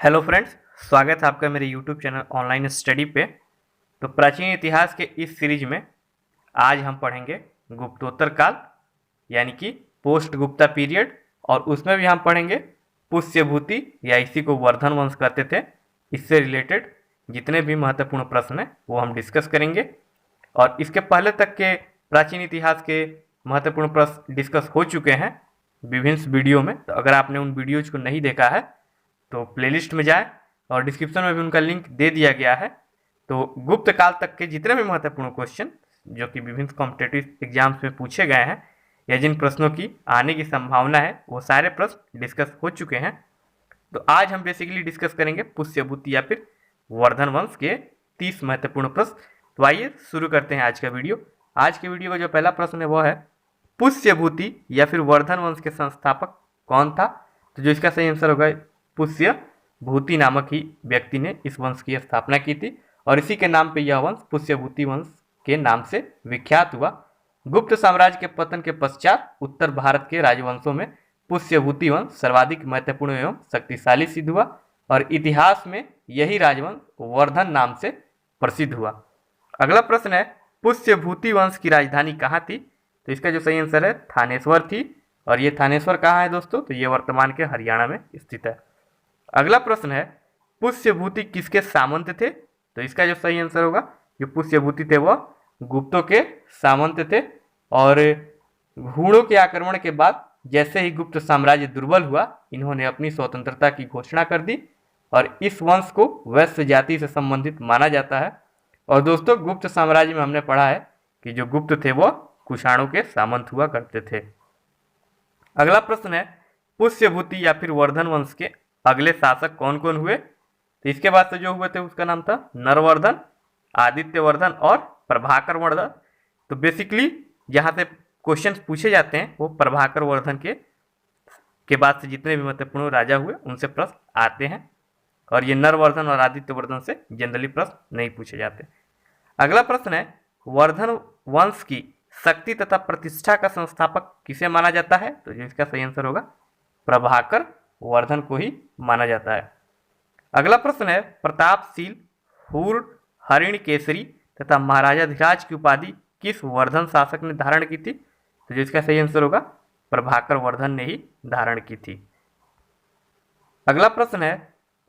Hello friends, स्वागत है आपका मेरे यूट्यूब चैनल ऑनलाइन स्टडी पे। तो प्राचीन इतिहास के इस सीरीज में आज हम पढ़ेंगे गुप्तोत्तर काल यानी कि पोस्ट गुप्ता पीरियड, और उसमें भी हम पढ़ेंगे पुष्यभूति या इसी को वर्धन वंश कहते थे। इससे रिलेटेड जितने भी महत्वपूर्ण प्रश्न हैं वो हम डिस्कस करेंगे। और इसके पहले तक के प्राचीन इतिहास के महत्वपूर्ण प्रश्न डिस्कस हो चुके हैं विभिन्न वीडियो में। तो अगर आपने उन वीडियोज को नहीं देखा है तो प्लेलिस्ट में जाएं, और डिस्क्रिप्शन में भी उनका लिंक दे दिया गया है। तो गुप्त काल तक के जितने भी महत्वपूर्ण क्वेश्चन जो कि विभिन्न कॉम्पिटेटिव एग्जाम्स में पूछे गए हैं या जिन प्रश्नों की आने की संभावना है वो सारे प्रश्न डिस्कस हो चुके हैं। तो आज हम बेसिकली डिस्कस करेंगे पुष्यभूति या फिर वर्धन वंश के 30 महत्वपूर्ण प्रश्न। तो आइए शुरू करते हैं आज का वीडियो। आज के वीडियो का जो पहला प्रश्न है वो है पुष्यभूति या फिर वर्धन वंश के संस्थापक कौन था। तो जो इसका सही आंसर होगा पुष्यभूति नामक ही व्यक्ति ने इस वंश की स्थापना की थी, और इसी के नाम पे यह वंश पुष्यभूति वंश के नाम से विख्यात हुआ। गुप्त साम्राज्य के पतन के पश्चात उत्तर भारत के राजवंशों में पुष्यभूति वंश सर्वाधिक महत्वपूर्ण एवं शक्तिशाली सिद्ध हुआ, और इतिहास में यही राजवंश वर्धन नाम से प्रसिद्ध हुआ। अगला प्रश्न है पुष्यभूति वंश की राजधानी कहाँ थी। तो इसका जो सही आंसर है थानेश्वर थी, और ये थानेश्वर कहाँ है दोस्तों, तो ये वर्तमान के हरियाणा में स्थित है। अगला प्रश्न है पुष्यभूति किसके सामंत थे। तो इसका जो सही आंसर होगा जो पुष्यभूति थे वह गुप्तों के सामंत थे, और हूणों के आक्रमण के बाद जैसे ही गुप्त साम्राज्य दुर्बल हुआ इन्होंने अपनी स्वतंत्रता की घोषणा कर दी, और इस वंश को वैश्य जाति से संबंधित माना जाता है। और दोस्तों गुप्त साम्राज्य में हमने पढ़ा है कि जो गुप्त थे वह कुषाणों के सामंत हुआ करते थे। अगला प्रश्न है पुष्यभूति या फिर वर्धन वंश के अगले शासक कौन कौन हुए। तो इसके बाद से जो हुए थे उसका नाम था नरवर्धन, आदित्यवर्धन और प्रभाकर वर्धन। तो बेसिकली यहाँ से क्वेश्चंस पूछे जाते हैं वो प्रभाकर वर्धन के बाद से जितने भी महत्वपूर्ण राजा हुए उनसे प्रश्न आते हैं, और ये नरवर्धन और आदित्यवर्धन से जनरली प्रश्न नहीं पूछे जाते। अगला प्रश्न है वर्धन वंश की शक्ति तथा प्रतिष्ठा का संस्थापक किसे माना जाता है। तो इसका सही आंसर होगा प्रभाकर वर्धन को ही माना जाता है। अगला प्रश्न है प्रतापशील, हुर, हरिण केसरी तथा महाराजाधिराज की उपाधि किस वर्धन शासक ने धारण की थी। तो जिसका सही आंसर होगा प्रभाकर वर्धन ने ही धारण की थी। अगला प्रश्न है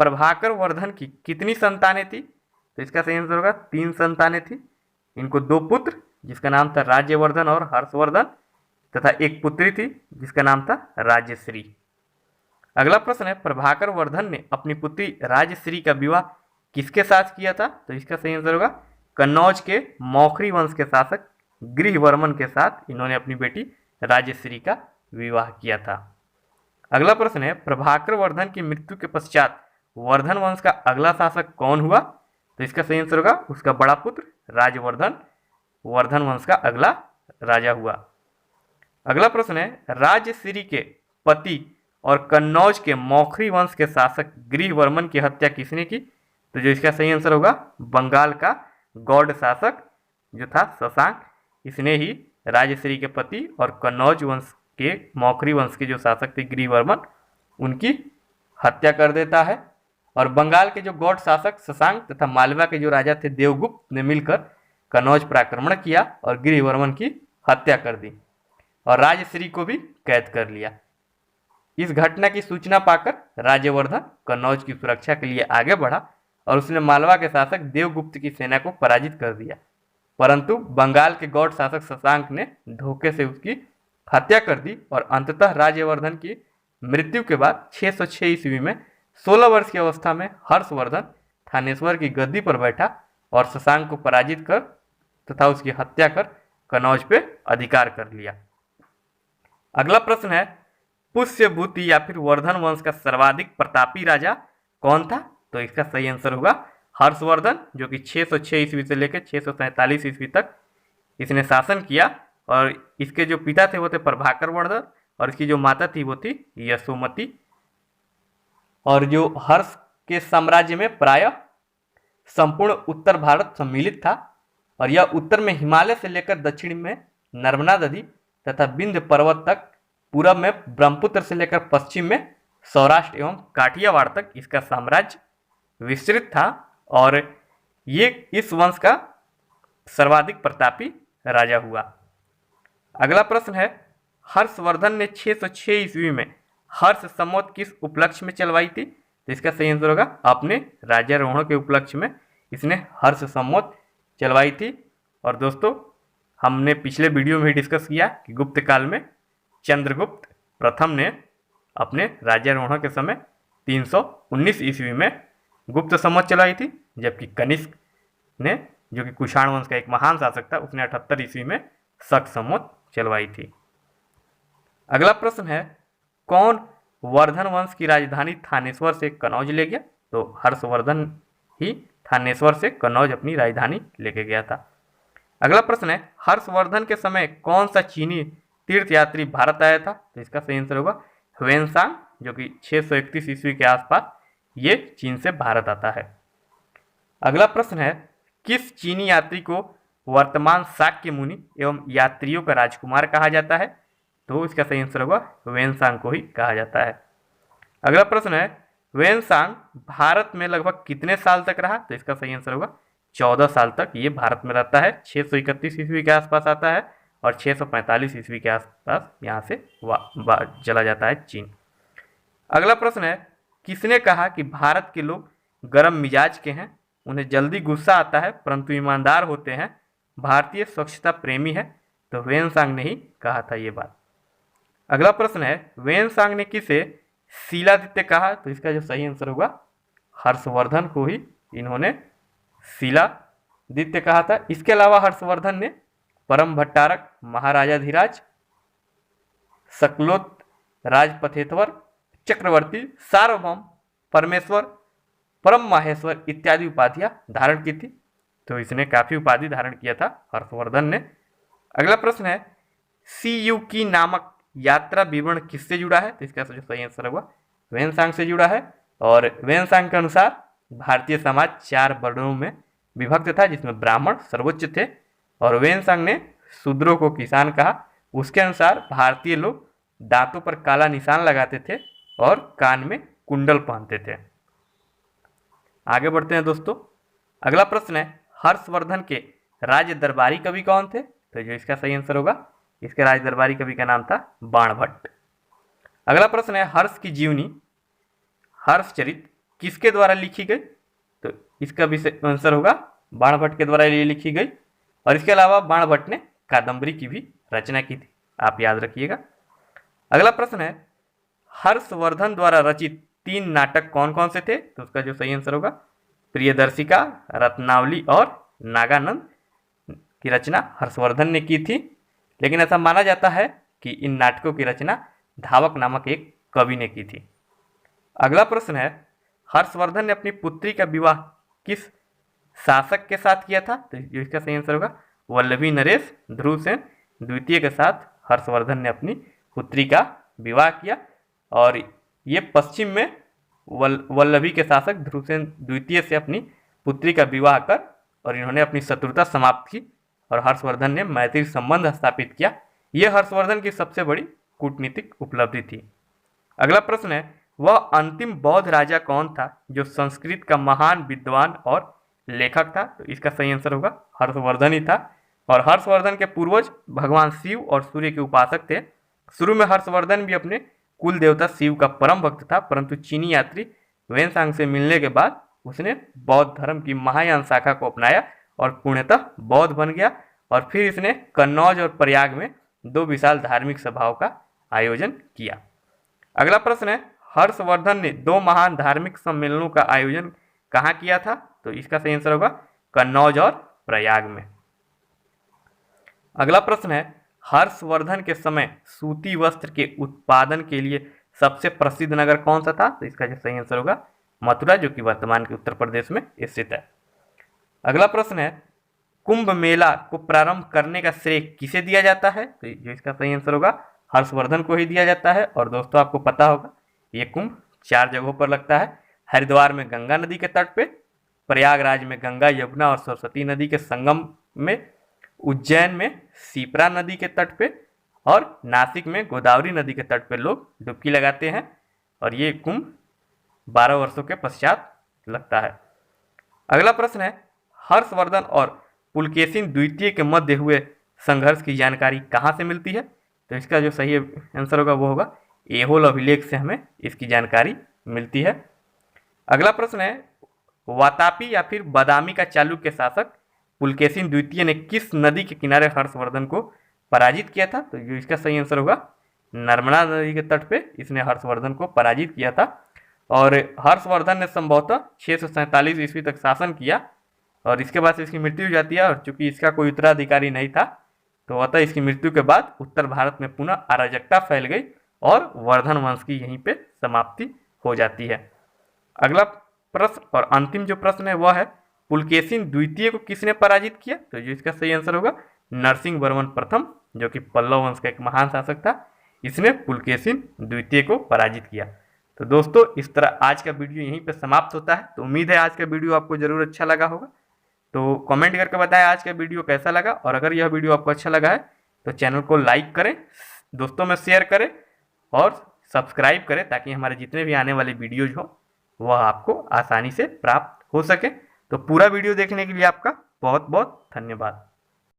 प्रभाकर वर्धन की कितनी संतानें थी। तो इसका सही आंसर होगा 3 संतानें थी। इनको 2 पुत्र जिसका नाम था राज्यवर्धन और हर्षवर्धन, तथा एक पुत्री थी जिसका नाम था राजश्री। अगला प्रश्न है प्रभाकर वर्धन ने अपनी पुत्री राजश्री का विवाह किसके साथ किया था। तो इसका सही आंसर होगा कन्नौज के मौखरी वंश के शासक गृहवर्मन के साथ इन्होंने अपनी बेटी राजश्री का विवाह किया था। अगला प्रश्न है प्रभाकर वर्धन की मृत्यु के पश्चात वर्धन वंश का अगला शासक कौन हुआ। तो इसका सही आंसर होगा उसका बड़ा पुत्र राजवर्धन वर्धन वंश का अगला राजा हुआ। अगला प्रश्न है राजश्री के पति और कन्नौज के मौखरी वंश के शासक गृहवर्मन की हत्या किसने की। तो जो इसका सही आंसर होगा बंगाल का गौड़ शासक जो था शशांक, इसने ही राजश्री के पति और कन्नौज वंश के मौखरी वंश के जो शासक थे गृहवर्मन उनकी हत्या कर देता है। और बंगाल के जो गौड़ शासक शशांक तथा मालवा के जो राजा थे देवगुप्त ने मिलकर कन्नौज पर आक्रमण किया और गृहवर्मन की हत्या कर दी, और राजश्री को भी कैद कर लिया। इस घटना की सूचना पाकर राज्यवर्धन कन्नौज की सुरक्षा के लिए आगे बढ़ा, और उसने मालवा के शासक देवगुप्त की सेना को पराजित कर दिया, परंतु बंगाल के गौड़ शासक शशांक ने धोखे से उसकी हत्या कर दी, और अंततः राज्यवर्धन की मृत्यु के बाद 606 ईस्वी में 16 वर्ष की अवस्था में हर्षवर्धन थानेश्वर की गद्दी पर बैठा और शशांक को पराजित कर तथा उसकी हत्या कर कन्नौज पे अधिकार कर लिया। अगला प्रश्न है पुष्यभूति या फिर वर्धन वंश का सर्वाधिक प्रतापी राजा कौन था। तो इसका सही आंसर होगा हर्षवर्धन, जो कि 606 ईस्वी से लेकर 647 ईस्वी तक इसने शासन किया, और इसके जो पिता थे वो थे प्रभाकर वर्धन, और इसकी जो माता थी वो थी यशोमती। और जो हर्ष के साम्राज्य में प्रायः संपूर्ण उत्तर भारत सम्मिलित था, और यह उत्तर में हिमालय से लेकर दक्षिण में नर्मदा नदी तथा विंध्य पर्वत तक, पूरब में ब्रह्मपुत्र से लेकर पश्चिम में सौराष्ट्र एवं काठियावाड़ तक इसका साम्राज्य विस्तृत था और ये इस वंश का सर्वाधिक प्रतापी राजा हुआ। अगला प्रश्न है, हर्षवर्धन ने 606 ईस्वी में हर्ष संवत किस उपलक्ष्य में चलवाई थी? तो इसका सही आंसर होगा अपने राज्यारोहण के उपलक्ष्य में इसने हर्ष संवत चलवाई थी। और दोस्तों, हमने पिछले वीडियो में ही डिस्कस किया कि गुप्त काल में चंद्रगुप्त प्रथम ने अपने राज्यारोहण के समय 319 ईस्वी में गुप्त संवत चलाई थी, जबकि कनिष्क ने, जो कि कुषाण वंश का एक महान शासक था, उसने 78 ईस्वी में शक संवत चलवाई थी। अगला प्रश्न है, कौन वर्धन वंश की राजधानी थानेश्वर से कनौज ले गया? तो हर्षवर्धन ही थानेश्वर से कनौज अपनी राजधानी लेके गया था। अगला प्रश्न है, हर्षवर्धन के समय कौन सा चीनी तीर्थयात्री भारत आया था? तो इसका सही आंसर होगा ह्वेनसांग, जो कि 631 ईस्वी के आसपास ये चीन से भारत आता है। अगला प्रश्न है, किस चीनी यात्री को वर्तमान शाक्य मुनि एवं यात्रियों का राजकुमार कहा जाता है? तो इसका सही आंसर होगा ह्वेनसांग को ही कहा जाता है। अगला प्रश्न है, ह्वेनसांग भारत में लगभग कितने साल तक रहा? तो इसका सही आंसर होगा 14 साल तक ये भारत में रहता है। 631 ईस्वी के आसपास आता है और 645 ईस्वी के आसपास यहाँ से चला जाता है चीन। अगला प्रश्न है, किसने कहा कि भारत के लोग गर्म मिजाज के हैं, उन्हें जल्दी गुस्सा आता है परंतु ईमानदार होते हैं, भारतीय स्वच्छता प्रेमी है? तो ह्वेनसांग ने ही कहा था ये बात। अगला प्रश्न है, ह्वेनसांग ने किसे शीलादित्य कहा? तो इसका जो सही आंसर होगा हर्षवर्धन को ही इन्होंने शीलादित्य कहा था। इसके अलावा हर्षवर्धन ने परम भट्टारक, महाराजाधिराज, सकलोत, राजपथेश्वर, चक्रवर्ती, सार्वभौम, परमेश्वर, परम माहेश्वर इत्यादि उपाधियां धारण की थी। तो इसने काफी उपाधि धारण किया था हर्षवर्धन ने। अगला प्रश्न है, सीयू की नामक यात्रा विवरण किससे जुड़ा है? तो इसका सही आंसर होगा ह्वेनसांग से जुड़ा है। और ह्वेनसांग के अनुसार भारतीय समाज 4 वर्णों में विभक्त था, जिसमें ब्राह्मण सर्वोच्च थे और ह्वेनसांग ने शूद्रों को किसान कहा। उसके अनुसार भारतीय लोग दांतों पर काला निशान लगाते थे और कान में कुंडल पहनते थे। आगे बढ़ते हैं दोस्तों। अगला प्रश्न है, हर्षवर्धन के राज दरबारी कवि कौन थे? तो जो इसका सही आंसर होगा, इसके राज दरबारी कवि का नाम था बाणभट्ट। अगला प्रश्न है, हर्ष की जीवनी हर्षचरित किसके द्वारा लिखी गई? तो इसका भी आंसर होगा बाणभट्ट के द्वारा ये लिखी गई। और इसके अलावा बाणभट्ट ने कादम्बरी की भी रचना की थी, आप याद रखिएगा। अगला प्रश्न है, हर्षवर्धन द्वारा रचित 3 नाटक कौन कौन से थे? तो उसका जो सही आंसर होगा प्रियदर्शिका, रत्नावली और नागानंद की रचना हर्षवर्धन ने की थी। लेकिन ऐसा माना जाता है कि इन नाटकों की रचना धावक नामक एक कवि ने की थी। अगला प्रश्न है, हर्षवर्धन ने अपनी पुत्री का विवाह किस शासक के साथ किया था? तो जो इसका सही आंसर होगा वल्लभी नरेश ध्रुवसेन द्वितीय के साथ हर्षवर्धन ने अपनी पुत्री का विवाह किया। और ये पश्चिम में वल्लभी के शासक ध्रुवसेन द्वितीय से अपनी पुत्री का विवाह कर और इन्होंने अपनी शत्रुता समाप्त की और हर्षवर्धन ने मैत्री संबंध स्थापित किया। यह हर्षवर्धन की सबसे बड़ी कूटनीतिक उपलब्धि थी। अगला प्रश्न है, वह अंतिम बौद्ध राजा कौन था जो संस्कृत का महान विद्वान और लेखक था? तो इसका सही आंसर होगा हर्षवर्धन ही था। और हर्षवर्धन के पूर्वज भगवान शिव और सूर्य के उपासक थे। शुरू में हर्षवर्धन भी अपने कुल देवता शिव का परम भक्त था, परंतु चीनी यात्री ह्वेनसांग से मिलने के बाद उसने बौद्ध धर्म की महायान शाखा को अपनाया और पूर्णतः बौद्ध बन गया। और फिर इसने कन्नौज और प्रयाग में 2 विशाल धार्मिक सभाओं का आयोजन किया। अगला प्रश्न है, हर्षवर्धन ने 2 महान धार्मिक सम्मेलनों का आयोजन कहाँ किया था? तो इसका सही आंसर होगा कन्नौज और प्रयाग में। अगला प्रश्न है, हर्षवर्धन के समय सूती वस्त्र के उत्पादन के लिए सबसे प्रसिद्ध नगर कौन सा था? तो इसका जो सही आंसर होगा मथुरा, जो कि वर्तमान के उत्तर प्रदेश में स्थित है। अगला प्रश्न है, कुंभ मेला को प्रारंभ करने का श्रेय किसे दिया जाता है? तो जो इसका सही आंसर होगा हर्षवर्धन को ही दिया जाता है। और दोस्तों, आपको पता होगा ये कुंभ 4 जगहों पर लगता है। हरिद्वार में गंगा नदी के तट पे, प्रयागराज में गंगा, यमुना और सरस्वती नदी के संगम में, उज्जैन में शिप्रा नदी के तट पे और नासिक में गोदावरी नदी के तट पे लोग डुबकी लगाते हैं। और ये कुंभ 12 वर्षों के पश्चात लगता है। अगला प्रश्न है, हर्षवर्धन और पुलकेशिन द्वितीय के मध्य हुए संघर्ष की जानकारी कहाँ से मिलती है? तो इसका जो सही आंसर होगा वो होगा ऐहोल अभिलेख से हमें इसकी जानकारी मिलती है। अगला प्रश्न है, वातापी या फिर बादामी का चालुक्य शासक पुलकेशिन द्वितीय ने किस नदी के किनारे हर्षवर्धन को पराजित किया था? तो जो इसका सही आंसर होगा नर्मदा नदी के तट पे इसने हर्षवर्धन को पराजित किया था। और हर्षवर्धन ने संभवतः 647 ईस्वी तक शासन किया और इसके बाद इसकी मृत्यु हो जाती है। और चूंकि इसका कोई उत्तराधिकारी नहीं था तो अतः इसकी मृत्यु के बाद उत्तर भारत में पुनः अराजकता फैल गई और वर्धन वंश की यहीं पे समाप्ति हो जाती है। अगला प्रश्न और अंतिम जो प्रश्न है वह है, पुलकेशिन द्वितीय को किसने पराजित किया? तो जो इसका सही आंसर होगा नरसिंह वर्मन प्रथम, जो कि पल्लव वंश का एक महान शासक था। इसने पुलकेशिन द्वितीय को पराजित किया। तो दोस्तों इस तरह आज का वीडियो यहीं पे समाप्त होता है। तो उम्मीद है आज का वीडियो आपको जरूर अच्छा लगा होगा। तो कमेंट करके बताएं आज का वीडियो कैसा लगा, और अगर यह वीडियो आपको अच्छा लगा है तो चैनल को लाइक करें, दोस्तों में शेयर करें और सब्सक्राइब करें ताकि हमारे जितने भी आने वाले वीडियोज हो वह आपको आसानी से प्राप्त हो सके। तो पूरा वीडियो देखने के लिए आपका बहुत बहुत धन्यवाद।